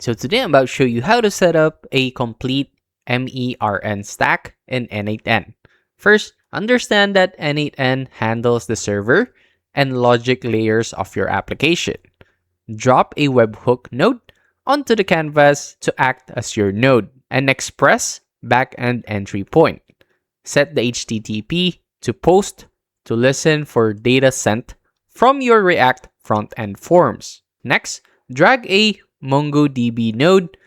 So today I'm about to show you how to set up a complete MERN stack in n8n. First, understand that n8n handles the server and logic layers of your application. Drop a webhook node onto the canvas to act as your node and express backend entry point. Set the HTTP to post to listen for data sent from your React front-end forms. Next, drag a MongoDB node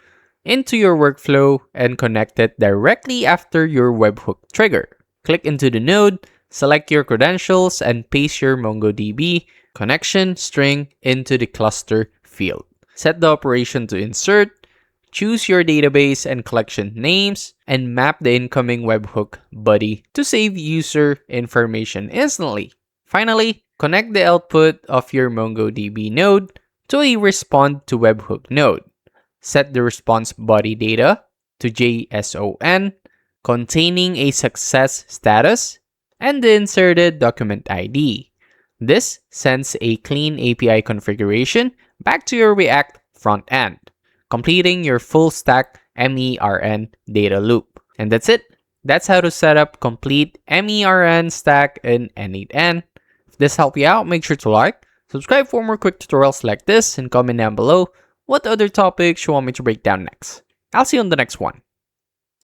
into your workflow and connect it directly after your webhook trigger. Click into the node, select your credentials, and paste your MongoDB connection string into the cluster field. Set the operation to insert, choose your database and collection names, and map the incoming webhook body to save user information instantly. Finally, connect the output of your MongoDB node to a respond to webhook node. Set the response body data to JSON containing a success status and the inserted document ID. This sends a clean API configuration back to your React front end, completing your full stack MERN data loop. And that's it. That's how to set up complete MERN stack in n8n. If this helped you out, make sure to like, subscribe for more quick tutorials like this, and comment down below what other topics you want me to break down next. I'll see you on the next one.